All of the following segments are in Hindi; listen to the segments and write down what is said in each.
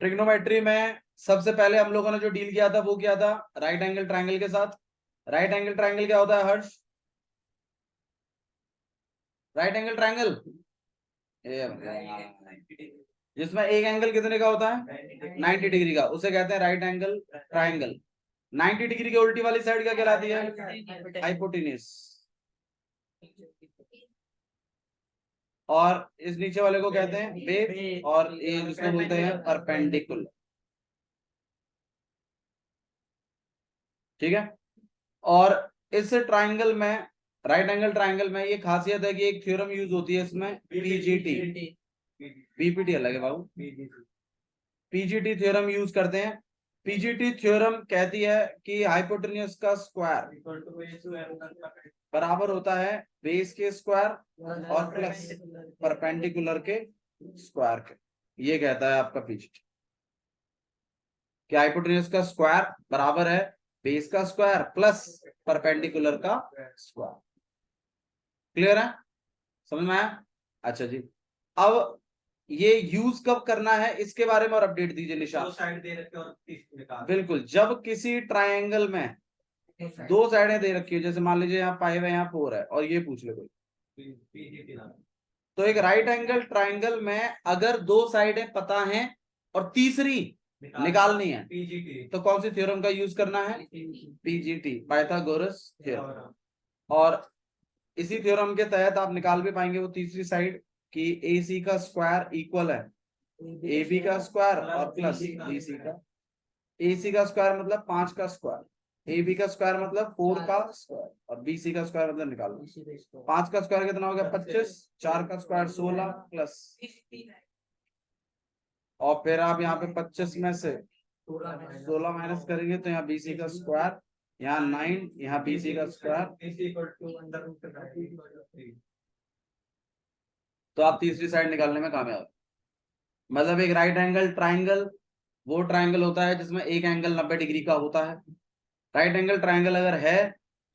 ट्रिग्नोमेट्री में सबसे पहले हम लोगों ने जो डील किया था वो क्या था, राइट एंगल ट्रायंगल के साथ। राइट एंगल ट्रायंगल क्या होता है हर्ष? राइट एंगल ट्रायंगल जिसमें एक एंगल कितने का होता है? 90 डिग्री का, उसे कहते हैं राइट एंगल ट्रायंगल। 90 डिग्री के उल्टी वाली साइड क्या कहलाती है? हाइपोटेन्यूज। और इस नीचे वाले को कहते हैं बेस, और ये जिसको बोलते हैं परपेंडिकुलर। ठीक है। और इस ट्रायंगल में, राइट एंगल ट्रायंगल में ये खासियत है कि एक थ्योरम यूज होती है इसमें, पीजीटी। बीपीटी अलग है बाबू, पीजीटी थ्योरम यूज करते हैं। पीजीटी थ्योरम कहती है कि हाइपोटेन्यूज का स्क्वायर बराबर होता है बेस के स्क्वायर और प्लस परपेंडिकुलर के स्क्वायर के। ये कहता है आपका पीजीटी कि हाइपोटेन्यूज का स्क्वायर बराबर है बेस का स्क्वायर प्लस परपेंडिकुलर का स्क्वायर। क्लियर है? समझ में आया? अच्छा जी, अब ये यूज कब करना है इसके बारे में और अपडेट दीजिए निशान। दो साइड दे रखे और बिल्कुल, जब किसी ट्रायंगल में दो साइडें दे रखी है, जैसे मान लीजिए यहाँ 5 है यहाँ 4 है, और ये पूछ ले कोई, तो एक राइट एंगल ट्रायंगल में अगर दो साइडें पता हैं और तीसरी निकालनी है तो कौन सी थ्योरम का यूज करना है? PGT, Pythagoras theorem. और इसी थ्योरम के तहत आप निकाल भी पाएंगे वो तीसरी साइड कि AC का स्क्वायर इक्वल है AB का स्क्वायर और प्लस BC का। AC का स्क्वायर मतलब 5 का स्क्वायर, AB का स्क्वायर मतलब 4 का स्क्वायर, और BC का स्क्वायर मतलब निकालो। 5 का स्क्वायर कितना हो गया? 25, 4 का स्क्वायर 16 प्लस, और फिर आप यहाँ पे 25 में से 16 माइनस करेंगे तो यहाँ BC का स्क्वायर, यहाँ 9, यहाँ BC का स्क्वायर, तो आप तीसरी साइड निकालने में कामयाब। मतलब एक राइट एंगल ट्रायंगल वो ट्रायंगल होता है जिसमें एक एंगल 90 डिग्री का होता है। राइट एंगल ट्रायंगल अगर है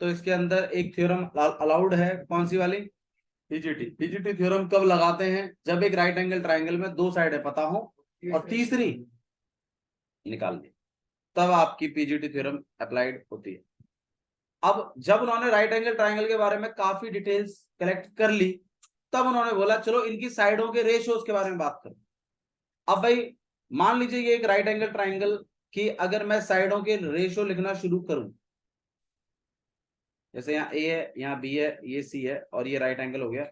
तो इसके अंदर एक थ्योरम अलाउड है, कौन सी वाली? पीजीटी। पीजीटी थ्योरम कब लगाते हैं? जब एक राइट एंगल ट्रायंगल में दो साइडें पता हो और तीसरी निकालनी, तब आपकी पीजीटी थ्योरम अप्लाइड होती है। अब जब उन्होंने राइट एंगल ट्रायंगल के बारे में काफी डिटेल्स कलेक्ट कर ली, तब उन्होंने बोला चलो इनकी साइडों के रेशियोज के बारे में बात करो। अब भाई मान लीजिए ये एक राइट एंगल ट्रायंगल की अगर मैं साइडों के रेशियो लिखना शुरू करूं, जैसे यहाँ A है, यहाँ B है, ये C है, और ये राइट एंगल हो गया।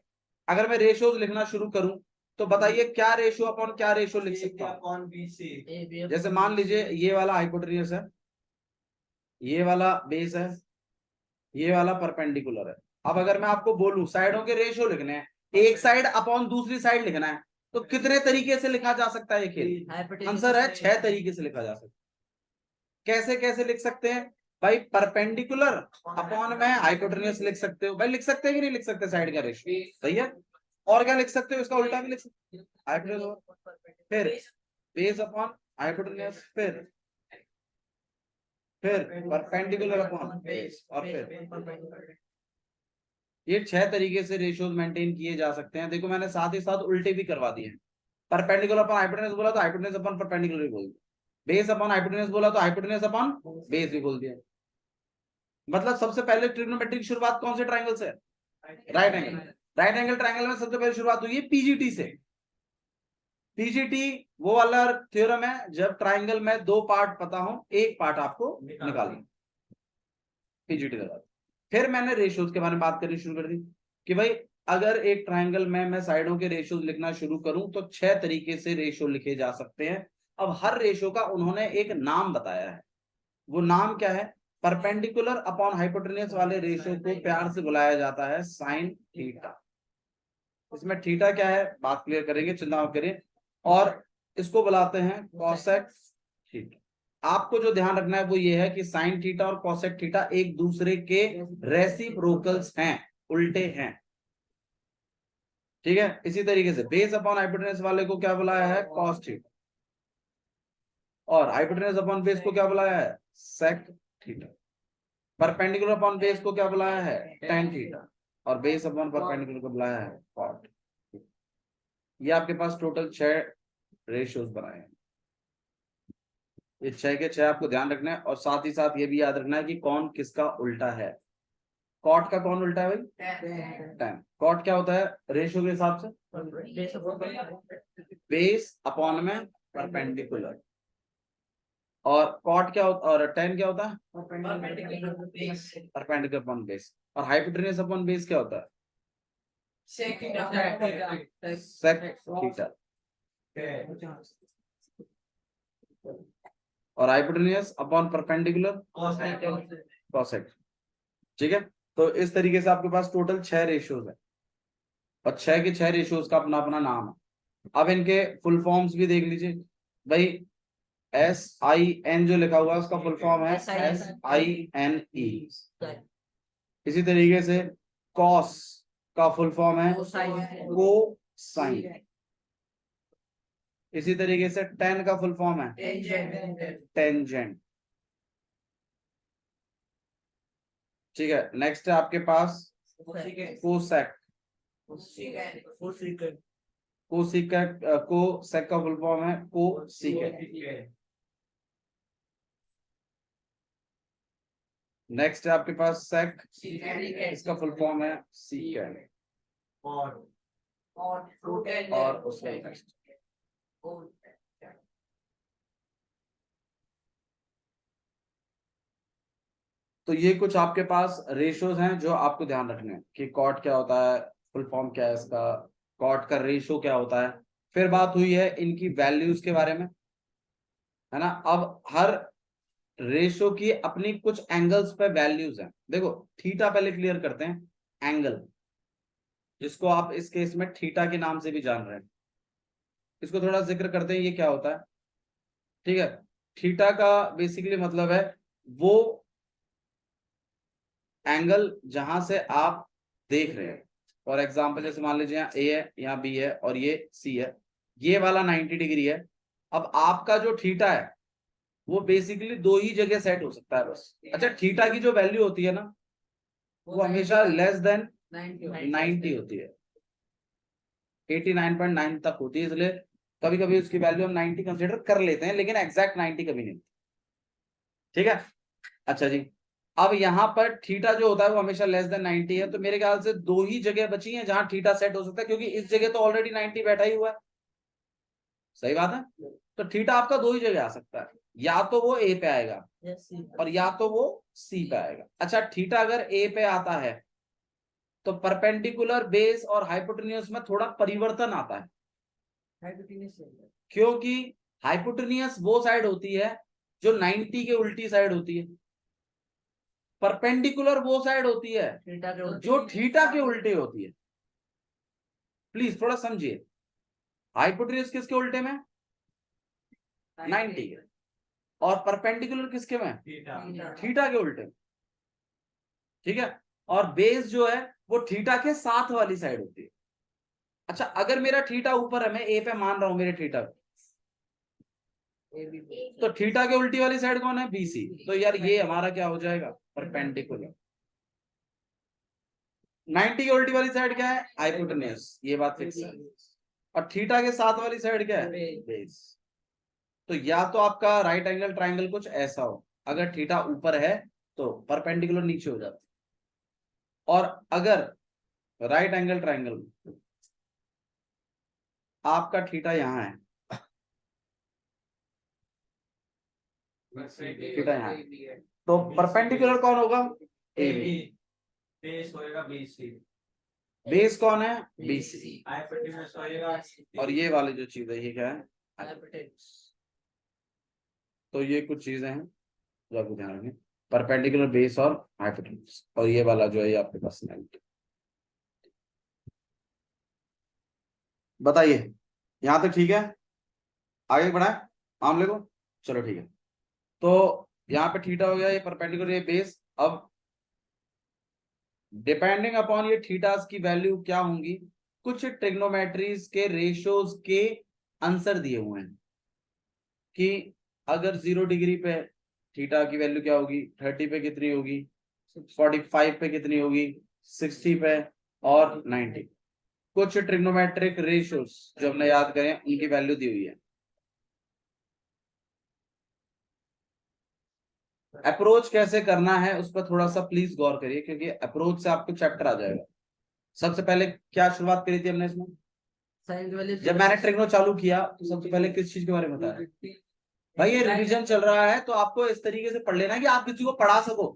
अगर मैं रेशियोज लिखना शुरू करूं तो बताइए क्या रेशियो अपॉन क्या रेशियो लिख सकता हूं? जैसे मान लीजिए ये वाला हाइपोटेन्यूज है, ये वाला बेस है, ये वाला परपेंडिकुलर है। अब अगर मैं आपको बोलूं साइडों के रेशियो लिखने हैं, एक साइड अपॉन दूसरी साइड लिखना है, तो कितने तरीके से लिखा जा सकता है ये खेल? आंसर है 6 तरीके से लिखा जा सकता है। कैसे कैसे लिख सकते हैं भाई? परपेंडिकुलर अपॉन में हाइपोटेन्यूज लिख सकते हो भाई, लिख सकते हैं कि नहीं लिख सकते? साइड का रेशियो सही है। और क्या लिख सकते हो? इसका उल्टा भी लिख सकते हो, हाइपोटेन्यूज फिर बेस अपॉन हाइपोटेन्यूज फिर परपेंडिकुलर अपॉन बेस, और फिर ये 6 तरीके से रेशियोज मेंटेन किए जा सकते हैं। देखो मैंने साथ ही साथ उल्टे भी करवा दिए हैं। परपेंडिकुलर अपॉन हाइपोटेन्यूज बोला तो हाइपोटेन्यूज अपॉन परपेंडिकुलर भी बोल दिया, बेस अपॉन हाइपोटेन्यूज बोला तो हाइपोटेन्यूज अपॉन बेस भी बोल दिया। मतलब सबसे पहले ट्रिग्नोमेट्री की शुरुआत कौन से ट्रायंगल से? Right angle. Right angle triangle में सबसे पहले शुरुआत हुई है पीजीटी से। पीजीटी वो वाला थ्योरम है जब ट्रायंगल में दो पार्ट पता हो, एक पार्ट आपको निकालना, पीजीटी लगा। फिर मैंने रेशियोज के बारे में बात करनी शुरू कर दी कि भाई अगर एक ट्रायंगल में मैं साइडों के रेशियोज लिखना शुरू करूं तो 6 तरीके से रेशियो लिखे जा सकते हैं। अब हर रेशियो का उन्होंने एक नाम बताया है। वो नाम क्या है? परपेंडिकुलर अपॉन हाइपोटेन्यूज वाले रेशियो को प्यार से बुलाया जाता है साइन थीटा। इसमें थीटा क्या है बात क्लियर करेंगे, चिंता मत करिए। और इसको बुलाते हैं कॉसेक थीटा। आपको जो ध्यान रखना है वो ये है कि साइन थीटा और कॉसेक थीटा एक दूसरे के रेसिप्रोकल्स हैं, उल्टे हैं। ठीक है। इसी तरीके से बेस अपॉन हाइपोटेन्यूज वाले को क्या बुलाया है? कॉस थीटा, और हाइपोटेन्यूज अपॉन बेस को क्या बुलाया है? Sec theta. Perpendicular upon base को क्या बुलाया है? टेन थीटा, और बेस अपॉन परपेंडिकुलर को बुलाया है कॉट। ये आपके पास टोटल 6 रेशियोज बनाए हैं। ये 6 के 6 आपको ध्यान रखना है, और साथ ही साथ ये भी याद रखना है कि कौन किसका उल्टा है। कॉट का कौन उल्टा है भाई? tan। कॉट क्या होता है रेशियो के हिसाब से? बेस अपॉन में परपेंडिकुलर। और कॉट क्या होता, और tan क्या होता है? Perpendicular upon base. और हाइपोटेन्यूज अपॉन बेस क्या होता है? Sec theta. और हाइपोटेन्यूज अपॉन परपेंडिकुलर कॉसेक। ठीक है, तो इस तरीके से आपके पास टोटल 6 रेशियोज है, और 6 के 6 रेशियोज का अपना अपना नाम है। अब इनके फुल फॉर्म्स भी देख लीजिए भाई। SIN जो लिखा हुआ है उसका फुल फॉर्म है SINE। इसी तरीके से कॉस का फुल फॉर्म है कोसाइन। इसी तरीके से tan का फुल फॉर्म है टेंजेंट। ठीक है, नेक्स्ट है आपके पास कोसेक। कोसेक का फुल फॉर्म है कोसेक। नेक्स्ट है आपके पास सेक, इसका फुल फॉर्म है सीकेंड। और उसका नेक्स्ट तो ये कुछ आपके पास रेशियोज हैं जो आपको ध्यान रखने हैं कि कॉट क्या होता है, फुल फॉर्म क्या है इसका, कॉट का रेशियो क्या होता है। फिर बात हुई है इनकी वैल्यूज के बारे में, है ना। अब हर रेशियो की अपनी कुछ एंगल्स पे वैल्यूज हैं। देखो थीटा पहले क्लियर करते हैं। एंगल, जिसको आप इस केस में थीटा के नाम से भी जान रहे हैं, इसको थोड़ा जिक्र करते हैं ये क्या होता है। ठीक है, थीटा का बेसिकली मतलब है वो एंगल जहां से आप देख रहे हैं। फॉर एग्जाम्पल जैसे मान लीजिए यहाँ ए है, यहाँ बी है और ये सी है, ये वाला 90 डिग्री है। अब आपका जो थीटा है वो बेसिकली दो ही जगह सेट हो सकता है बस। अच्छा, थीटा की जो वैल्यू होती है ना वो हमेशा लेस देन 90 होती है, 89.9 तक होती है। इसलिए कभी कभी उसकी वैल्यू हम 90 कंसिडर कर लेते हैं, लेकिन एग्जैक्ट 90 कभी नहीं। ठीक है, अच्छा जी। अब यहाँ पर थीटा जो होता है वो हमेशा लेस देन 90 है, तो मेरे ख्याल से दो ही जगह बची हैं जहां थीटा सेट हो सकता है, क्योंकि इस जगह तो ऑलरेडी 90 बैठा ही हुआ है। सही बात है, तो थीटा आपका दो ही जगह आ सकता है, या तो वो ए पे आएगा और या तो वो सी पे आएगा। अच्छा, थीटा अगर ए पे आता है तो परपेंडिकुलर बेस और हाइपोटेन्यूज में थोड़ा परिवर्तन आता है, क्योंकि हाइपोटेन्यूज वो साइड होती है जो 90 के उल्टी साइड होती है, परपेंडिकुलर वो साइड होती है जो थीटा के उल्टे होती है। प्लीज थोड़ा समझिए, हाइपोटेन्यूज किसके उल्टे में? 90 के। और परपेंडिकुलर किसके में? थीटा के उल्टे। ठीक है, और बेस जो है वो थीटा के साथ वाली साइड होती है। अच्छा, अगर मेरा थीटा ऊपर है, मैं ए पे मान रहा हूं मेरे थीटा, तो थीटा के उल्टी वाली साइड कौन है? BC। तो यार ये हमारा क्या हो जाएगा? परपेंडिकुलर। 90 की उल्टी वाली साइड क्या है? हाइपोटेन्यूज, ये बात फिक्स है। और थीटा के साथ वाली साइड क्या है? बेस। तो या तो आपका राइट एंगल ट्राइंगल कुछ ऐसा हो, अगर थीटा ऊपर है तो परपेंडिकुलर नीचे हो जाता है, और अगर राइट एंगल ट्राइंगल आपका थीटा यहाँ है, थीटा यहाँ है, तो परपेंडिकुलर कौन होगा? AB। बेस होएगा BC। बेस कौन है? BC। और ये वाली जो चीज है ये क्या है? तो ये कुछ चीजें हैं जो आपको ध्यान रखें, परपेंडिकुलर बेस और हाइपोटेन्यूज। और ये वाला जो है ये आपके पास 90। बताइए यहां तक ठीक है? आगे बढ़ाए आमले को? चलो ठीक है, तो यहाँ पे थीटा हो गया, ये परपेंडिकुलर, ये बेस। अब डिपेंडिंग अपॉन ये थीटास की वैल्यू क्या होंगी, कुछ ट्रिग्नोमेट्रीज के रेशियोज के आंसर दिए हुए हैं कि अगर 0 डिग्री पे थीटा की वैल्यू क्या होगी, 30 पे कितनी होगी, 45 पे कितनी होगी, 60 पे और 90। कुछ ट्रिग्नोमेट्रिक रेशियोज जो हमने याद करें उनकी वैल्यू दी हुई है। अप्रोच कैसे करना है उस पर थोड़ा सा प्लीज गौर करिए, क्योंकि अप्रोच से आपको चैप्टर आ जाएगा। सबसे पहले क्या शुरुआत करी थी हमने इसमें? जब मैंने ट्रिग्नो चालू किया तो सबसे पहले किस चीज के बारे में बताया? भाई ये रिवीजन चल रहा है तो आपको इस तरीके से पढ़ लेना कि आप किसी को पढ़ा सको।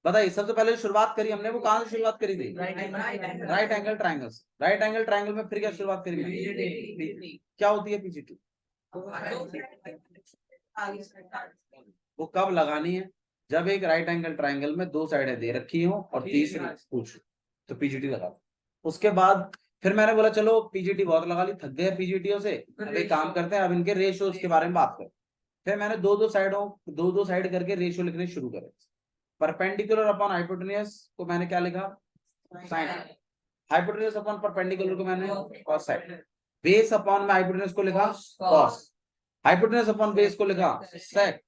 बताइए, सबसे पहले शुरुआत करी हमने, वो कहां से शुरुआत करी थी? Right angle triangles. Right angle triangle में फिर क्या शुरुआत करी? क्या होती है पीजीटी? वो कब लगानी है? जब एक राइट एंगल ट्राइंगल में दो साइडें दे रखी हो और तीसरी पूछ, तो पीजीटी लगा। उसके बाद फिर मैंने बोला चलो पीजीटी बहुत लगा ली, थक गए पीजीटीओ से, अब एक काम करते हैं, अब इनके रेशियोज के बारे में बात करें। फिर मैंने दो दो साइड करके रेशियो लिखने शुरू करे। परपेंडिकुलर अपॉन हाइपोटेन्यूज को मैंने क्या लिखा? साइन। हाइपोटेन्यूज अपॉन परपेंडिकुलर को मैंने कॉस साइन। बेस अपॉन में हाइपोटेन्यूज को लिखा कॉस। हाइपोटेन्यूज अपॉन बेस को लिखा सेक।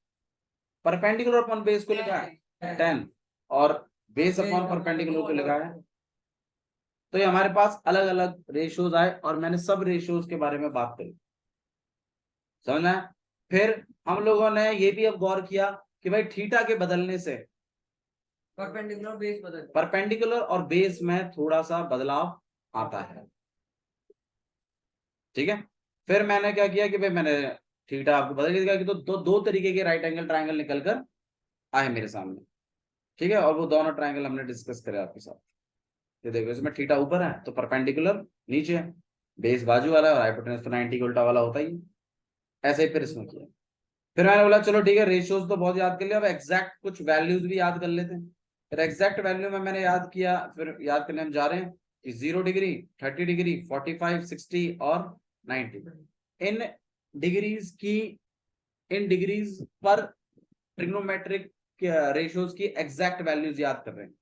परपेंडिकुलर अपॉन बेस को लिखा है टेन, और बेस अपॉन परपेंडिकुलर को लिखा है। तो ये हमारे पास अलग अलग रेशियोज आए और मैंने सब रेशियोज के बारे में बात करी, समझना है? फिर हम लोगों ने ये भी अब गौर किया कि भाई थीटा के बदलने से परपेंडिकुलर और बेस में थोड़ा सा बदलाव आता है, ठीक है? फिर मैंने क्या किया कि भाई मैंने थीटा आपको बदल के दिखाया कि दो तरीके के राइट एंगल ट्राइंगल निकल कर आए मेरे सामने, ठीक है? और वो दोनों ट्राइंगल हमने डिस्कस करे आपके साथ। ये देखो, इसमें थीटा ऊपर है तो परपेंडिकुलर नीचे है, बेस बाजू वाला है और हाइपोटेन्यूज तो 90 के उल्टा वाला होता ही है। ऐसे ही फिर इसमें किया। फिर मैंने बोला चलो ठीक है, रेशियोज तो बहुत याद कर लिया, अब एग्जैक्ट कुछ वैल्यूज भी याद कर लेते हैं। फिर एग्जैक्ट वैल्यू में मैंने याद किया, फिर याद करने हम जा रहे हैं कि 0 डिग्री, 30 डिग्री, 45, 60 और 90। इन डिग्रीज पर ट्रिग्नोमेट्रिक रेशियोज की एग्जैक्ट वैल्यूज याद कर रहे हैं।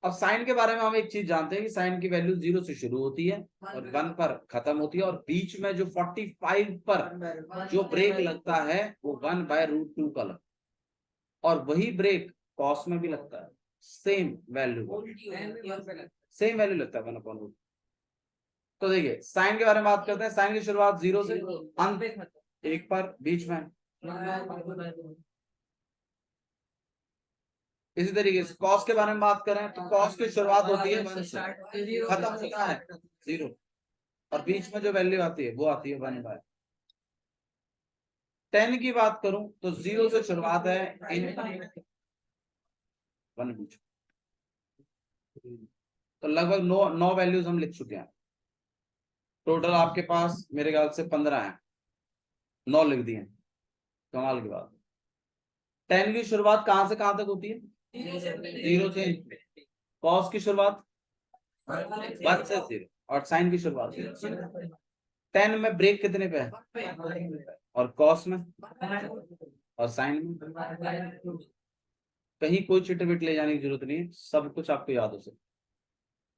अब साइन के बारे में हम एक चीज जानते हैं कि साइन की वैल्यू 0 से शुरू होती है और 1 पर खत्म होती है, और बीच में जो 45 पर जो ब्रेक लगता है वो 1/√2 का लगता है, और वही ब्रेक कॉस में भी लगता है, सेम वैल्यू लगता है 1/√2। तो देखिए साइन के बारे में बात करते हैं। साइन की शुरुआत 0 से, अंत 1 पर, बीच में। इसी तरीके से कॉस के बारे में बात करें तो कॉस की शुरुआत होती है 1 से, खत्म होता है 0, और बीच में जो वैल्यू आती है वो आती है 1/। टेन की बात करूं तो 0 से शुरुआत है, इन 1 बीच। तो लगभग 9 वैल्यूज हम लिख चुके हैं। टोटल आपके पास मेरे ख्याल से 15 है, 9 लिख दिए, कमाल की बात। 10 की शुरुआत कहां से कहां तक होती है? 0 से। कॉस की शुरुआत 1 से 0, और साइन की शुरुआत 10 में ब्रेक कितने पे है? और कॉस में और साइन में कहीं कोई चिट विट ले जाने की जरूरत नहीं है, सब कुछ आपको याद हो सकता,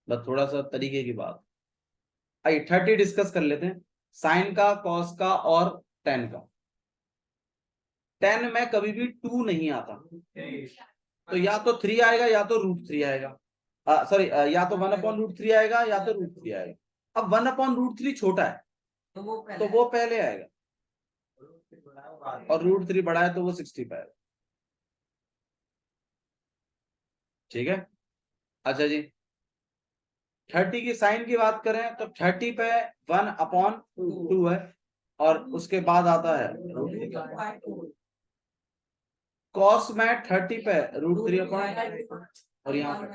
बस थोड़ा सा तरीके की बात। आइए 30 डिस्कस कर लेते हैं, साइन का, कॉस का और 10 का। 10 में कभी भी 2 नहीं आता, तो या तो 3 आएगा या तो √3 आएगा, सॉरी या तो 1/√3 आएगा या तो √3 आएगा। अब 1/√3 छोटा है तो वो पहले आएगा, और √3 बड़ा है तो वो 60 पे आएगा, ठीक है? अच्छा जी, 30 की साइन की बात करें तो 30 पे 1/2 है, और उसके बाद आता है √3। कॉस में 30 पे √3 और यहाँ पे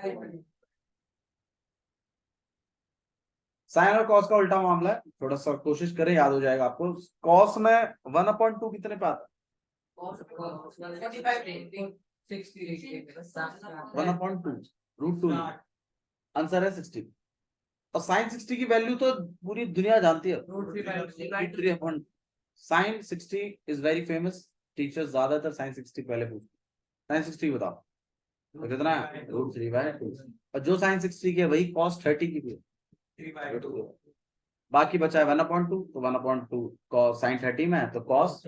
साइन और कॉस का उल्टा मामला है, थोड़ा सा कोशिश करें, याद हो जाएगा आपको। कॉस में 1/2 कितने पे आता है? 1/2 आंसर है 60। और साइन 60 की वैल्यू तो पूरी दुनिया जानती है, √3। Sine 60 is very famous, teachers ज्यादातर साइन 60 पहले पूछते, साइन 60 बताओ तो कितना है? √3/2। और जो साइन 60 की है वही कॉस 30 की भी है। बाकी बचा है 1/2, तो 1/2 कॉस साइन 30 में है तो कॉस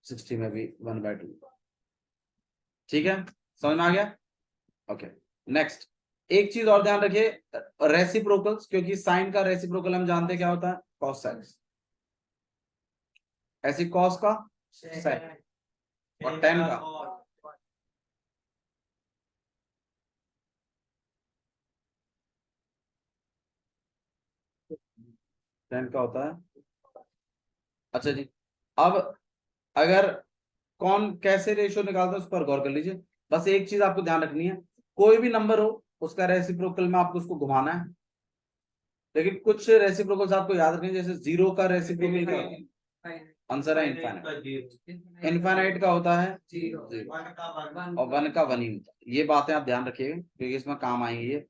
60 में भी 1/2, ठीक है? समझ में आ गया? ओके, नेक्स्ट एक चीज और ध्यान रखिए, रेसिप्रोकल्स, क्योंकि साइन का रेसिप्रोकल हम जानते हैं क्या होता है? Cos sine. ऐसी कॉस का साइन, और 10 का 10 का होता है। अच्छा जी, अब अगर कौन कैसे रेशियो निकालता है उस पर गौर कर लीजिए। बस एक चीज आपको ध्यान रखनी है, कोई भी नंबर हो उसका रेसिप्रोकल में आपको उसको घुमाना है, लेकिन कुछ रेसिप्रोकल्स आपको याद रखने, जैसे 0 का रेसिप्रोकल क्या होता है? आंसर है इनफाइनाइट। इनफाइनाइट का होता है 0 और 1 का 1 ही होता है। ये बातें आप ध्यान रखिएगा क्योंकि इसमें काम आएंगी ये।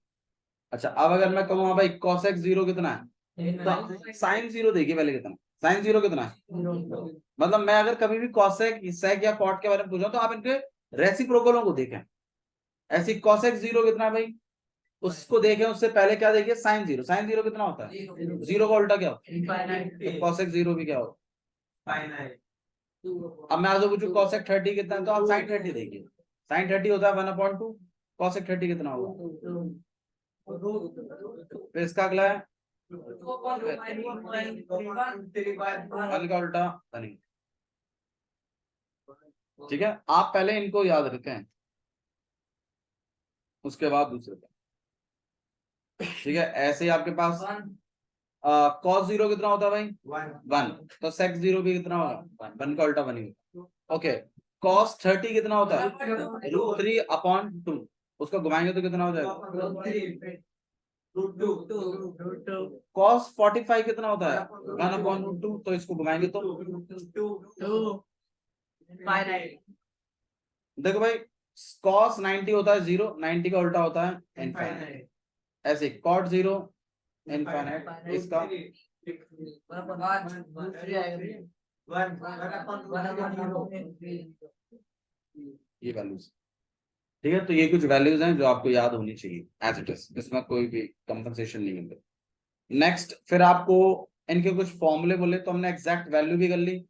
अच्छा, अब अगर मैं कहूँ भाई cosec 0 कितना है, तो साइन 0 देखिए पहले कितना, साइन 0 कितना है, मतलब मैं अगर कभी भी cosec sec या cot के बारे में पूछा तो आप इनके रेसिप्रोकलों को देखें। ऐसी cosec 0 कितना है भाई, उसको देखें, उससे पहले क्या देखिए साइन 0, साइन 0 कितना होता है, 0 का उल्टा क्या होता है, तो cosec 0 भी क्या होता है। अब मैं आपसे पूछूं cosec 30 कितना है, तो आप sin 30 देखिए, sin 30 होता है 1/2, cosec 30 कितना होगा, फिर इसका अगला है 1 का उल्टा नहीं। ठीक है, आप पहले इनको याद रखें, उसके बाद दूसरे पे। ठीक है, ऐसे ही आपके पास cos 0 कितना होता है भाई 1, तो sec 0 भी कितना होगा 1 का उल्टा 1 ही होगा। ओके, cos 30 कितना होता है √3/2, उसको घुमाएंगे तो कितना हो जाएगा cos 45 कितना होता है 1/√2, तो इसको घुमाएंगे तो देखो भाई cos 90 होता है 0, 90 का उल्टा होता है इनफाइनाइट, ऐसे cot 0 इनफाइनाइट, इसका ये वैल्यूज। ठीक है, तो ये कुछ वैल्यूज हैं जो आपको याद होनी चाहिए एज इट इज, इसमें कोई भी कंपनसेशन नहीं मिलता। नेक्स्ट फिर आपको इनके कुछ फॉर्मूले बोले, तो हमने एग्जैक्ट वैल्यू भी कर ली।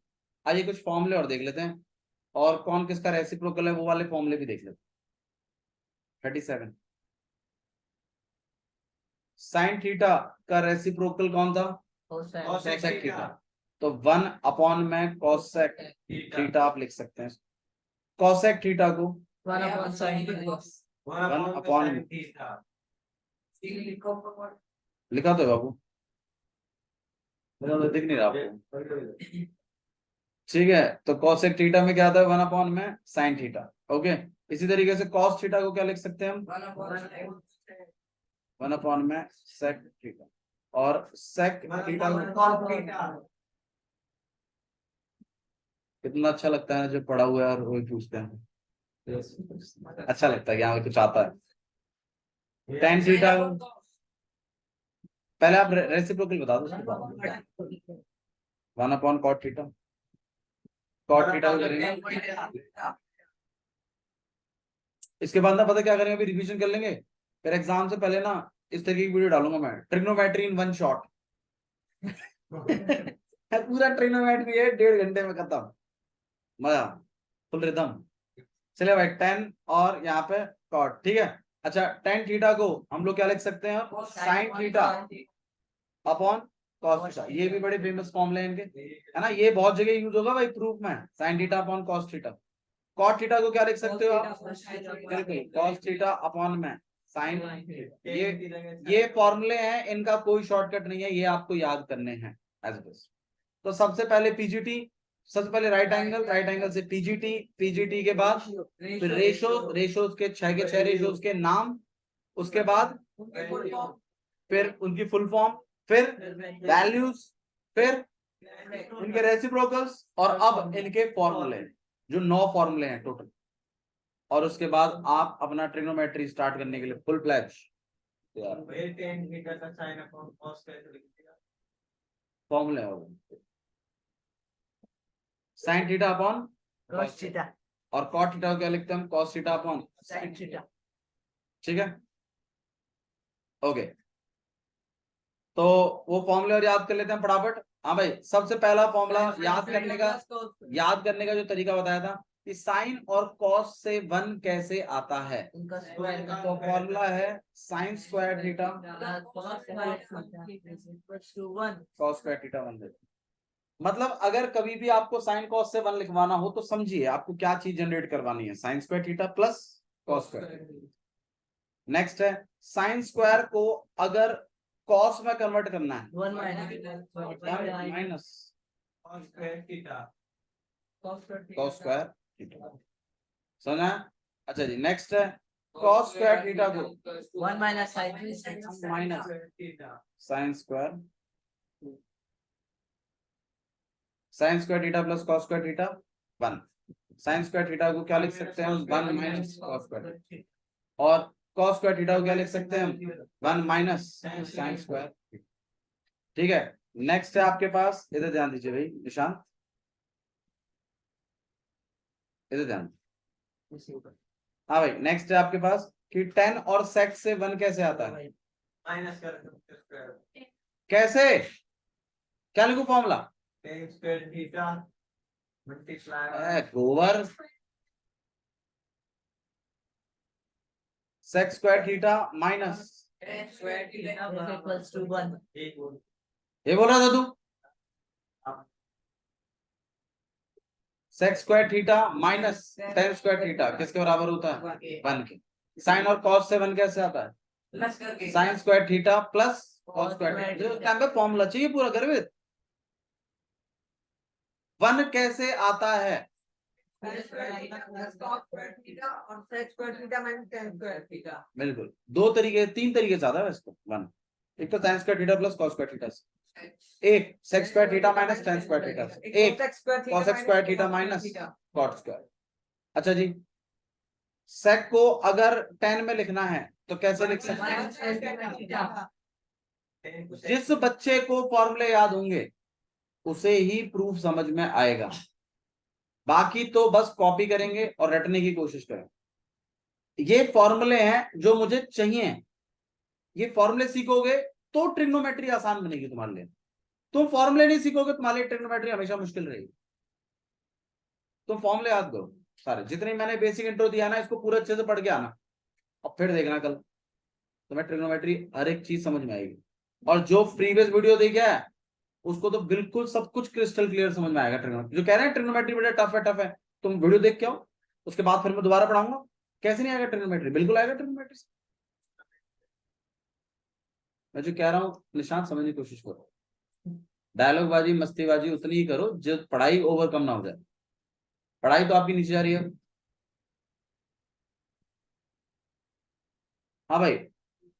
आइए कुछ फॉर्मूले और देख लेते हैं, और कौन किसका रेसिप्रोकल है वो वाले फॉर्मूले भी देख लेते हैं। 37 साइन थीटा का रेसिप्रोकल कौन था कोसेक थीटा, तो 1 में कोसेक थीटा आप लिख सकते हैं। कोसेक थीटा को 1 लिखा तो है बाबू, दिख नहीं रहा आपको। ठीक है, तो कोसेक थीटा में क्या आता है 1 में साइन थीटा। ओके, इसी तरीके से कॉस थीटा को क्या लिख सकते हैं हम 1 में सेक थीटा, और सेक थीटा कितना अच्छा लगता है जब पढ़ा हुआ है और वही पूछते हैं, अच्छा लगता है कि हाँ कुछ आता है। टेन थीटा, पहले आप रेसिप्रोकल बता दो, 1/cot थीटा, cot थीटा को करेंगे। इसके बाद ना पता क्या करेंगे, अभी रिवीजन कर लेंगे, फिर एग्जाम से पहले ना इस तरीके की वीडियो डालूंगा मैं, ट्रिग्नोमेट्री इन 1 शॉट। पूरा ट्रिग्नोमेट्री है 1.5 घंटे में खत्म, मजा, फुल रिदम। चलिए भाई 10 और यहाँ पे कॉट, ठीक है। अच्छा, टेन थीटा को हम लोग क्या लिख सकते हैं sign theta upon cos theta, ये भी बड़े फेमस फॉर्मूले हैं इनके, है ना, ये बहुत जगह यूज होगा भाई प्रूफ में, sine theta upon cos theta. Cot theta को क्या लिख सकते हो आप, बिल्कुल कॉस थीटा अपॉन में साइन। ये फॉर्मूले हैं, इनका कोई शॉर्टकट नहीं है, ये आपको याद करने हैं एज इट इज। तो सबसे पहले पीजीटी, सबसे पहले राइट एंगल, राइट एंगल से पीजीटी, पीजीटी के बाद फिर रेशो, रेशोज के 6 के 6 रेशोज के नाम, उसके बाद फिर उनकी फुल फॉर्म, फिर वैल्यूज, फिर इनके रेसिप्रोकल्स, और अब इनके फॉर्मूले, जो 9 फॉर्मूले हैं टोटल, और उसके बाद आप अपना ट्रिग्नोमेट्री स्टार्ट करने के लिए फुल फ्लैश फॉर्मूले होगा। Sign theta upon cos theta, और कॉट थीटा को क्या लिखते हैं हम cos theta upon sine theta. ठीक है, ओके, तो वो फॉर्मूले और याद कर लेते हैं फटाफट। हाँ भाई, सबसे पहला फॉर्मूला याद करने का जो तरीका बताया था कि साइन और कॉस से 1 कैसे आता है, तो फॉर्मूला है sine square theta cos square theta 1। मतलब अगर कभी भी आपको साइन कॉस से 1 लिखवाना हो तो समझिए आपको क्या चीज जनरेट करवानी है, sine square theta plus cos square. Next है साइन स्क्वायर को अगर कॉस में कन्वर्ट करना है 1 माइनस कॉस स्क्वायर थीटा, समझा? अच्छा जी, नेक्स्ट है कॉस स्क्वायर थीटा को 1 minus minus sine square, sign square theta plus cos square theta 1। Sign square theta को क्या लिख सकते हैं, 1 माइनस कॉस स्क्वायर, और कॉस स्क्वायर थीटा को क्या लिख सकते हैं, 1 माइनस साइन स्क्वायर। ठीक है, नेक्स्ट है आपके पास, इधर ध्यान दीजिए भाई निशान, इधर ध्यान। हाँ भाई, नेक्स्ट है आपके पास कि 10 और सेक से 1 कैसे आता है, माइनस कैसे, क्या लिखू फॉर्मूला, गोबर sec square theta minus, equals to 1। ये बोल रहा था तू, sec square theta minus tan square theta किसके बराबर होता है, 1 के। साइन और कॉस से 1 कैसे आता है, sine square theta plus cos square theta, formula चाहिए पूरा गर्वित। 1 कैसे आता है, बिल्कुल 2 तरीके 3 तरीके से आता है इसको 1, एक तो sine square theta plus cos square theta से, एक sec square theta minus tan square theta से, एक cos square theta minus cot square. अच्छा जी, सेक को अगर 10 में लिखना है तो कैसे लिख सकते हैं, जिस बच्चे को फॉर्मूले याद होंगे उसे ही प्रूफ समझ में आएगा, बाकी तो बस कॉपी करेंगे और रटने की कोशिश करेंगे। ये फॉर्मूले हैं जो मुझे चाहिए, ये फॉर्मूले सीखोगे तो ट्रिग्नोमेट्री आसान बनेगी तुम्हारे लिए। तुम फॉर्मूले नहीं सीखोगे तुम्हारे लिए ट्रिग्नोमेट्री हमेशा मुश्किल रहेगी। तुम फॉर्मूले याद करो सारे, जितने मैंने बेसिक इंट्रो दिया ना इसको पूरा अच्छे से पढ़ के आना, और फिर देखना कल तुम्हें ट्रिग्नोमेट्री हर एक चीज समझ में आएगी। और जो प्रीवियस वीडियो देखा है उसको तो बिल्कुल सब कुछ क्रिस्टल क्लियर समझ में आएगा। ट्रिग्नोमेट्री जो कह रहे हैं ट्रिग्नोमेट्री बड़ा टफ है, तुम वीडियो देख के आओ, उसके बाद फिर मैं दोबारा पढ़ाऊंगा। कैसे नहीं आएगा ट्रिग्नोमेट्री, बिल्कुल आएगा ट्रिग्नोमेट्री। मैं जो कह रहा हूँ निशान समझने की कोशिश करो, डायलॉग बाजी मस्तीबाजी उतनी ही करो जो पढ़ाई ओवरकम ना हो जाए। पढ़ाई तो आपकी नीचे जा रही है। हाँ भाई,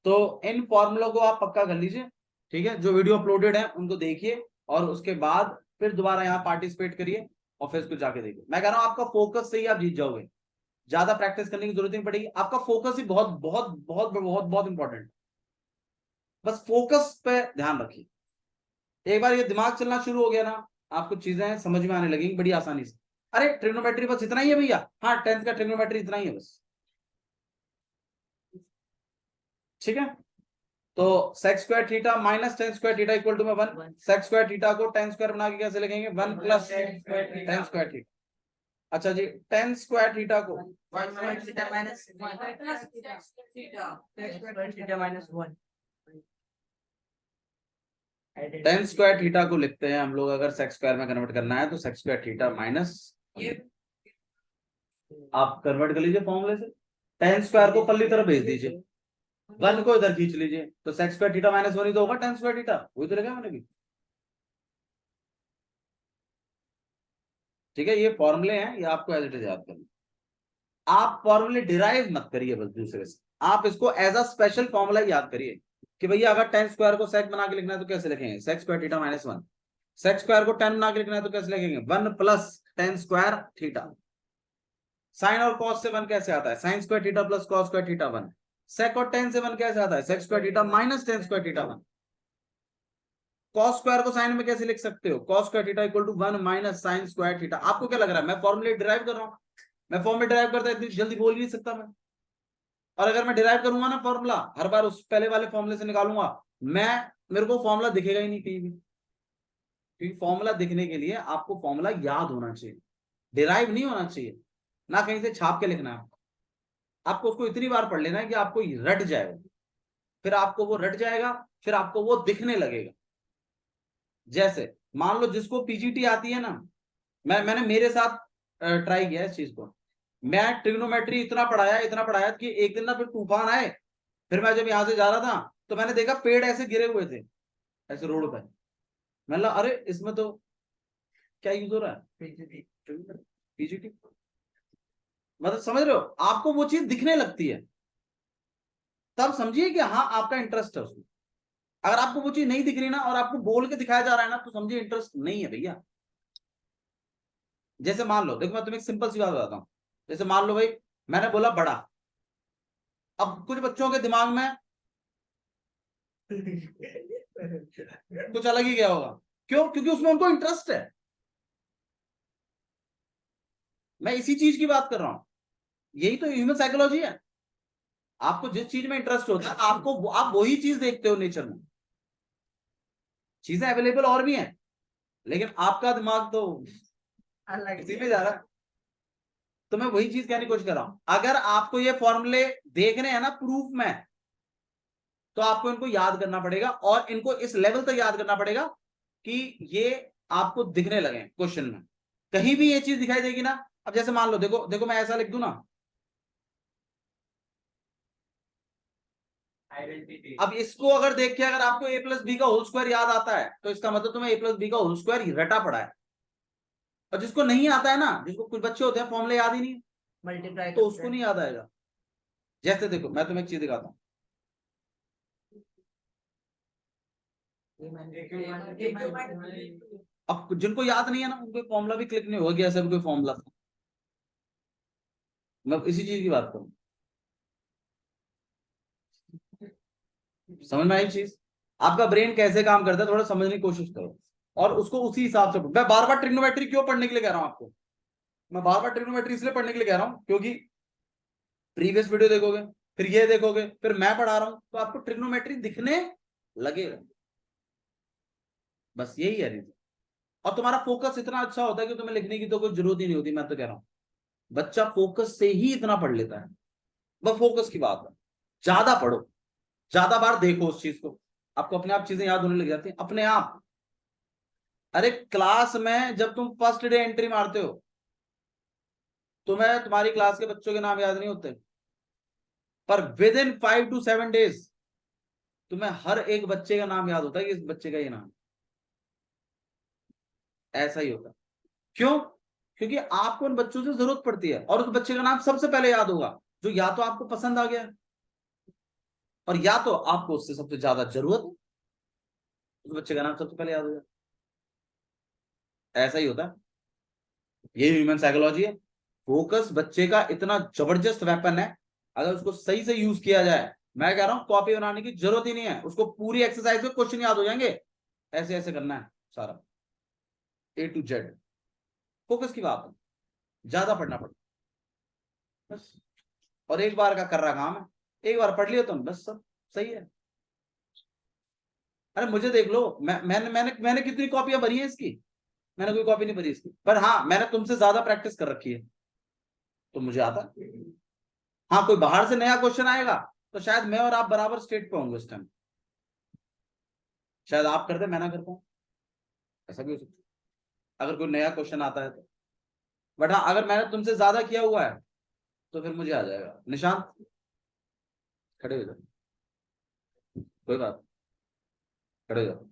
तो इन फॉर्मूलों को आप पक्का कर लीजिए, ठीक है, जो वीडियो अपलोडेड है उनको देखिए और उसके बाद फिर दोबारा यहाँ पार्टिसिपेट करिए और फिर उसको जाके देखिए। मैं कह रहा हूँ आपका फोकस से ही आप जीत जाओगे, ज्यादा प्रैक्टिस करने की जरूरत नहीं पड़ेगी, आपका फोकस ही बहुत बहुत बहुत बहुत बहुत इंपॉर्टेंट। बस फोकस पे ध्यान रखिए, एक बार ये दिमाग चलना शुरू हो गया ना आपको चीजें समझ में आने लगेंगी बड़ी आसानी से। अरे ट्रिग्नोमेट्री बस इतना ही है भैया, हाँ 10th का ट्रिग्नोमेट्री इतना ही है बस, ठीक है। तो sec square theta minus tan square theta equal to में 1, सेक स्क्वायर थीटा को टेन स्क्वायर बना के कैसे लिखेंगे, 1 प्लस टेन स्क्वायर थीटा। अच्छा जी, टेन स्क्वायर थीटा को टेन स्क्वायर थीटा को लिखते हैं हम लोग, अगर सेक स्क्वायर में कन्वर्ट करना है तो सेक स्क्वायर थीटा माइनस, आप कन्वर्ट कर लीजिए फॉर्मूले से, टेन स्क्वायर को पल्ली तरफ भेज दीजिए, 1 को इधर खींच लीजिए, तो सेक स्क्वायर थीटा माइनस 1 ही तो होगा टेन स्क्वायर थीटा, वही तो लिखा मैंने भी। ठीक है, ये फॉर्मूले हैं, ये आपको एज इट इज याद करना। आप फॉर्मूले डिराइव मत करिए बस दूसरे से, आप इसको एज अ स्पेशल फॉर्मूला याद करिए कि भैया अगर टेन स्क्वायर को सेक बना के लिखना है तो कैसे लिखेंगे, sec square theta minus 1, sec square को 10 बना के लिखना है तो कैसे लिखेंगे, 1 plus tan square theta. Sine और कॉस से 1 कैसे आता है, sine square theta plus cos square theta 1। Sec और टेन से 1 कैसे आता है, sec square theta minus tan square theta 1। Cos square को साइन में कैसे लिख सकते हो, cos square theta equal to 1 minus sine square theta. आपको क्या लग रहा है मैं फॉर्मूले डिराइव कर रहा हूं, मैं फॉर्मूले डिराइव करता इतनी जल्दी बोल ही नहीं सकता मैं। और अगर मैं डिराइव करूंगा ना फॉर्मूला हर बार उस पहले वाले फॉर्मूले से निकालूंगा मैं, मेरे को फॉर्मूला दिखेगा ही नहीं कहीं भी, क्योंकि फॉर्मूला दिखने के लिए आपको फॉर्मूला याद होना चाहिए, डिराइव नहीं होना चाहिए, ना कहीं से छाप के लिखना है। आपको उसको इतनी बार पढ़ लेना है कि आपको रट जाएगा, फिर आपको वो रट जाएगा, फिर आपको वो दिखने लगेगा। जैसे मान लो जिसको पीजीटी आती है ना, मैंने मेरे साथ ट्राई किया इस चीज को। मैं ट्रिग्नोमेट्री इतना पढ़ाया कि एक दिन ना फिर तूफान आए। फिर मैं जब यहां से जा रहा था तो मैंने देखा पेड़ ऐसे गिरे हुए थे ऐसे रोड पे। मैंने कहा अरे इसमें तो क्या यूज हो रहा है, पीजीटी। मतलब समझ रहे हो, आपको वो चीज दिखने लगती है तब समझिए कि हाँ आपका इंटरेस्ट है उसमें। अगर आपको वो चीज नहीं दिख रही ना और आपको बोल के दिखाया जा रहा है ना तो समझिए इंटरेस्ट नहीं है भैया। जैसे मान लो, देखो मैं तुम्हें एक सिंपल सी बात बताता हूँ। जैसे मान लो भाई मैंने बोला बड़ा, अब कुछ बच्चों के दिमाग में कुछ अलग ही गया होगा। क्यों? क्योंकि उसमें उनको इंटरेस्ट है। मैं इसी चीज की बात कर रहा हूं, यही तो ह्यूमन साइकोलॉजी है। आपको जिस चीज में इंटरेस्ट होता है आप वही चीज देखते हो नेचर में। चीजें अवेलेबल और भी हैं लेकिन आपका दिमाग तो इसी में जा रहा है। तो मैं वही चीज कहने की कोशिश कर रहा हूं, अगर आपको ये फॉर्मूले देखने हैं ना प्रूफ में, तो आपको इनको याद करना पड़ेगा और इनको इस लेवल तक याद करना पड़ेगा कि ये आपको दिखने लगे क्वेश्चन में। कहीं भी ये चीज दिखाई देगी ना, अब जैसे मान लो, देखो देखो मैं ऐसा लिख दूं ना, अब इसको अगर देख के अगर आपको a प्लस बी का होल स्क्वायर याद आता है तो इसका मतलब तुम्हें a प्लस बी का होल स्क्वायर रटा पड़ा है। और जिसको नहीं आता है ना, जिसको कुछ बच्चे होते हैं फॉर्मूले याद ही नहीं, मल्टीप्लाई तो उसको नहीं याद आएगा। जैसे देखो मैं तुम्हें एक चीज दिखाता हूँ, अब जिनको याद नहीं है ना उनको फॉर्मूला भी क्लिक नहीं होगा कि ऐसा भी कोई फॉर्मूला था। मैं इसी चीज की बात करूं, समझ में आई चीज? आपका ब्रेन कैसे काम करता है थोड़ा समझने की कोशिश करो और उसको उसी हिसाब से। मैं बार बार ट्रिग्नोमेट्री क्यों पढ़ने के लिए कह रहा हूं आपको, मैं बार बार ट्रिग्नोमेट्री इसलिए पढ़ने के लिए कह रहा हूं क्योंकि प्रीवियस वीडियो देखोगे, फिर ये देखोगे, फिर मैं पढ़ा रहा हूं तो आपको ट्रिग्नोमेट्री दिखने लगेगा। बस यही है रीजन। और तुम्हारा फोकस इतना अच्छा होता है कि तुम्हें लिखने की तो कोई जरूरत ही नहीं होती। मैं तो कह रहा हूं बच्चा फोकस से ही इतना पढ़ लेता है। बस फोकस की बात है, ज्यादा पढ़ो, ज्यादा बार देखो उस चीज को, आपको अपने आप चीजें याद होने लग जाती हैं अपने आप। अरे क्लास में जब तुम फर्स्ट डे एंट्री मारते हो तुम्हें तुम्हारी क्लास के बच्चों के नाम याद नहीं होते, पर विद इन 5 to 7 days तुम्हें हर एक बच्चे का नाम याद होता है कि इस बच्चे का ये नाम। ऐसा ही होता है। क्यों? क्योंकि आपको उन बच्चों से जरूरत पड़ती है और उस बच्चे का नाम सबसे पहले याद होगा जो या तो आपको पसंद आ गया और या तो आपको उससे सबसे ज्यादा जरूरत है। उस बच्चे का नाम सबसे पहले याद होगा। ऐसा ही होता है, ये ह्यूमन साइकोलॉजी है। फोकस बच्चे का इतना जबरदस्त वेपन है, अगर उसको सही से यूज किया जाए, मैं कह रहा हूं कॉपी बनाने की जरूरत ही नहीं है, उसको पूरी एक्सरसाइज में क्वेश्चन याद हो जाएंगे। ऐसे ऐसे करना है सारा A to Z। फोकस की बात है, ज्यादा पढ़ना पड़ता बस। और एक बार का कर रहा काम है, एक बार पढ़ लिया तुम बस सब सही है। अरे मुझे देख लो, मैंने कितनी कॉपियां भरी है इसकी? मैंने कोई कॉपी नहीं भरी इसकी, पर हाँ मैंने तुमसे ज्यादा प्रैक्टिस कर रखी है तो मुझे आता है। हाँ कोई बाहर से नया क्वेश्चन आएगा तो शायद मैं और आप बराबर स्टेट पे होंगे उस टाइम, शायद आप करते मैं ना कर पाऊं, ऐसा भी हो सकता है अगर कोई नया क्वेश्चन आता है तो। बट हाँ अगर मैंने तुमसे ज्यादा किया हुआ है तो फिर मुझे आ जाएगा। निशांत खड़े हो जाओ, कोई बात, खड़े हो जाओ,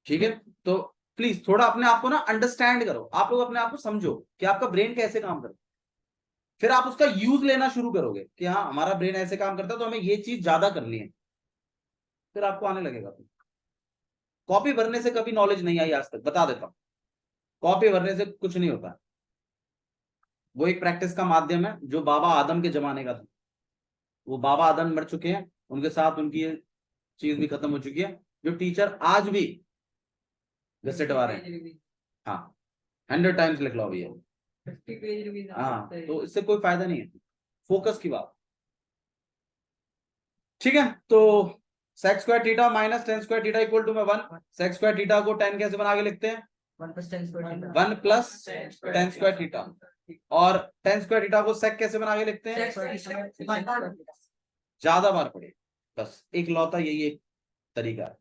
ठीक है? तो प्लीज थोड़ा अपने आप को ना अंडरस्टैंड करो, आप लोग अपने आप को समझो कि आपका ब्रेन कैसे काम करता है। फिर आप उसका यूज लेना शुरू करोगे कि हाँ हमारा ब्रेन ऐसे काम करता है तो हमें ये चीज ज्यादा करनी है, फिर आपको आने लगेगा। कॉपी भरने से कभी नॉलेज नहीं आई आज तक, बता देता हूं। कॉपी भरने से कुछ नहीं होता, वो एक प्रैक्टिस का माध्यम है जो बाबा आदम के जमाने का था। वो बाबा आदम मर चुके हैं, उनके साथ उनकी ये चीज भी खत्म हो चुकी है। जो टीचर आज भी घसीटवा रहे हैं, हाँ 100 times लिख लो भैया, हाँ तो इससे कोई फायदा नहीं है। फोकस की बात, ठीक है? तो sec square theta minus tan square theta equal to में 1। sec स्क्वायर थीटा को tan कैसे बना के लिखते हैं? 1 plus tan square theta। 1 plus tan square theta. और tan स्क्वायर थीटा को sec कैसे बना के लिखते हैं? ज्यादा बार पढ़े, बस एक लौता यही एक तरीका है।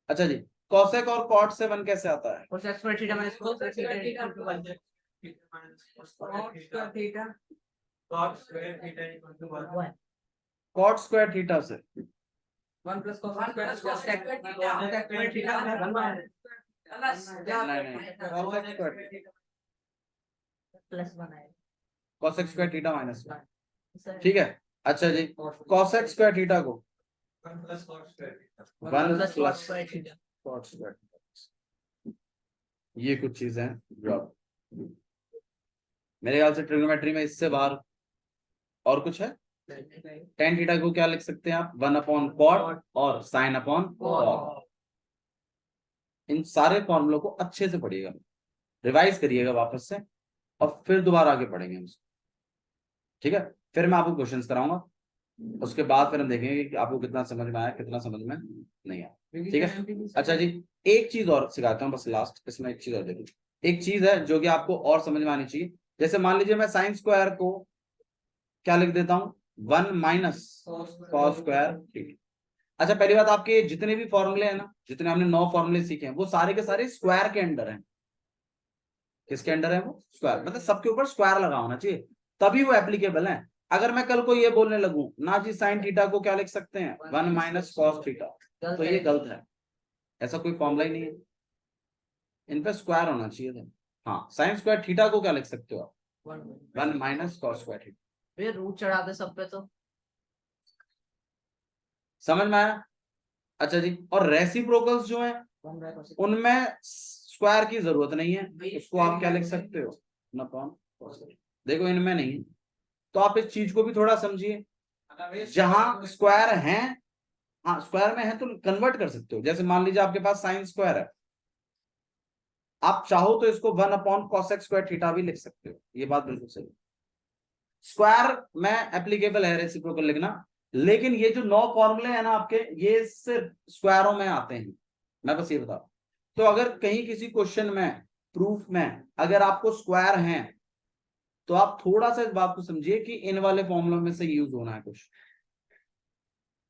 अच्छा जी, कॉसेक और कॉट से 1 कैसे आता है? cosec square theta minus cosec theta into 1 cot square theta से 1 plus cosec square cosec square theta minus 1 minus नहीं कॉसेक स्क्वायर plus 1 आएगा cosec square theta minus 1, sir ठीक है। अच्छा जी, कॉसेक स्क्वायर थीटा को 1 plus cos plus square theta cot square, ये कुछ चीजें हैं जो आप मेरे ख्याल से ट्रिग्नोमेट्री में इससे बाहर और कुछ है। टेन थीटा को क्या लिख सकते हैं आप? 1/cot और साइन अपॉन कॉट। इन सारे फॉर्मूलों को अच्छे से पढ़िएगा, रिवाइज करिएगा वापस से, और फिर दोबारा आगे पढ़ेंगे उसको, ठीक है। फिर मैं आपको क्वेश्चंस कराऊंगा, उसके बाद फिर हम देखेंगे कि आपको कितना समझ में आया, कितना समझ में नहीं आया, ठीक है। अच्छा जी, एक चीज और सिखाता हूँ बस लास्ट, इसमें एक चीज और देखिए, एक चीज है जो कि आपको और समझ में आनी चाहिए। जैसे मान लीजिए मैं साइन स्क्वायर को क्या लिख देता हूँ? 1 माइनस कॉस स्क्वायर थीटा। अच्छा, पहली बात, आपके जितने भी फॉर्मूले हैं ना, जितने हमने 9 फॉर्मूले सीखे हैं, वो सारे के सारे स्क्वायर के अंडर हैं। किसके अंडर है वो? स्क्वायर, मतलब सबके ऊपर स्क्वायर लगा होना चाहिए, तभी वो एप्लीकेबल है। अगर मैं कल को ये बोलने लगूं ना जी साइन थीटा को क्या लिख सकते हैं? 1 माइनस कॉस थीटा, तो ये गलत है, ऐसा कोई फॉर्मूला ही नहीं है, इन पे स्क्वायर होना चाहिए था। हाँ, साइन स्क्वायर थीटा को क्या लिख सकते हो आप? 1 माइनस कॉस स्क्वायर थीटा। ये रूट चढ़ा दे सब पे तो समझ में आया? अच्छा जी, और रेसिप्रोकल्स जो है उनमें स्क्वायर की जरूरत नहीं है, उसको आप क्या लिख सकते हो? देखो इनमें नहीं है, तो आप इस चीज को भी थोड़ा समझिए। जहां स्क्वायर है, हाँ स्क्वायर में है तो कन्वर्ट कर सकते हो। जैसे मान लीजिए आपके पास साइन स्क्वायर है, आप चाहो तो इसको 1/cosec स्क्वायर थीटा भी लिख सकते हो, ये बात बिल्कुल सही। स्क्वायर में एप्लीकेबल है रेसिप्रोकल लिखना, लेकिन ये जो 9 फॉर्मूले हैं ना आपके, ये सिर्फ स्क्वायरों में आते हैं, मैं बस ये बता। तो अगर कहीं किसी क्वेश्चन में, प्रूफ में अगर आपको स्क्वायर है, तो आप थोड़ा सा इस बात को समझिए कि इन वाले फॉर्मूलों में से यूज होना है कुछ।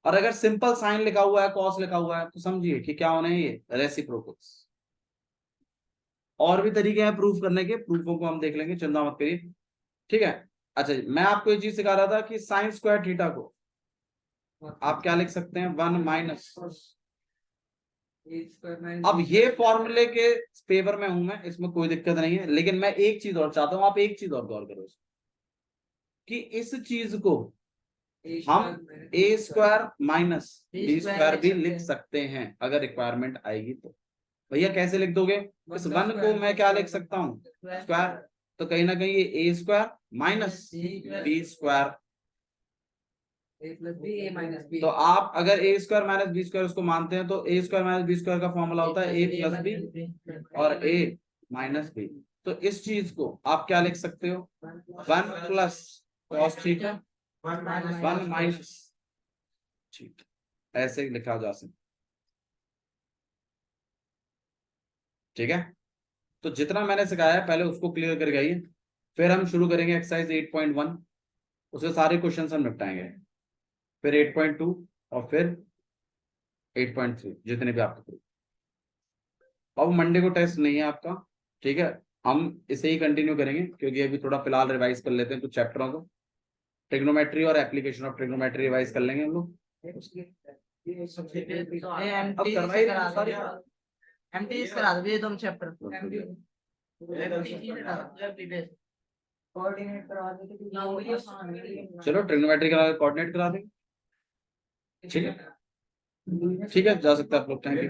और अगर सिंपल साइन लिखा हुआ है, कॉस लिखा हुआ है, तो समझिए कि क्या होने हैं ये रेसिप्रोकल्स। और भी तरीके हैं प्रूफ करने के, प्रूफों को हम देख लेंगे, चिंता मत करिए, ठीक है। अच्छा जी, मैं आपको ये चीज सिखा रहा था कि साइन स्क्वायर थीटा को आप क्या लिख सकते हैं? 1 माइनस। अब ये फॉर्मूले के फेवर में हूं मैं, इसमें कोई दिक्कत नहीं है, लेकिन मैं एक चीज और चाहता हूं, आप एक चीज और गौर करो कि इस चीज को हम ए स्क्वायर माइनस बी स्क्वायर भी लिख सकते हैं अगर रिक्वायरमेंट आएगी तो। भैया कैसे लिख दोगे? इस 1 को मैं क्या लिख सकता हूँ? स्क्वायर, तो कहीं ना कहीं ये ए स्क्वायर माइनस बी स्क्वायर, तो आप अगर ए स्क्वायर माइनस बी स्क्वायर उसको मानते हैं, तो ए स्क्वायर माइनस बी स्क्वायर का फॉर्मूला होता है ए प्लस बी और ए माइनस बी। तो इस चीज को आप क्या लिख सकते हो? 1 प्लस कॉस थीटा 1 माइनस, ठीक, ऐसे लिखा जा सकता, ठीक है। तो जितना मैंने सिखाया है पहले उसको क्लियर करके आइए, फिर हम शुरू करेंगे एक्सरसाइज 8.1, उसके सारे क्वेश्चन हम निपटाएंगे, फिर 8.2 और फिर 8.3, जितने भी आपको। अब मंडे को टेस्ट नहीं है आपका, ठीक है, हम इसे ही कंटिन्यू करेंगे क्योंकि अभी थोड़ा फिलहाल रिवाइज कर लेते हैं कुछ चैप्टरों को। ट्रिग्नोमेट्री और एप्लीकेशन ऑफ ट्रिग्नोमेट्री रिवाइज कर लेंगे हम लोग। अब करवाइए सारी, एमटीएस करा दो ये तुम चैप्टर कोऑर्डिनेट करवा दो। चलो ट्रिग्नोमेट्री करा कोऑर्डिनेट करा देंगे, ठीक है, ठीक है, जा सकते हैं आप लोग। Thank you.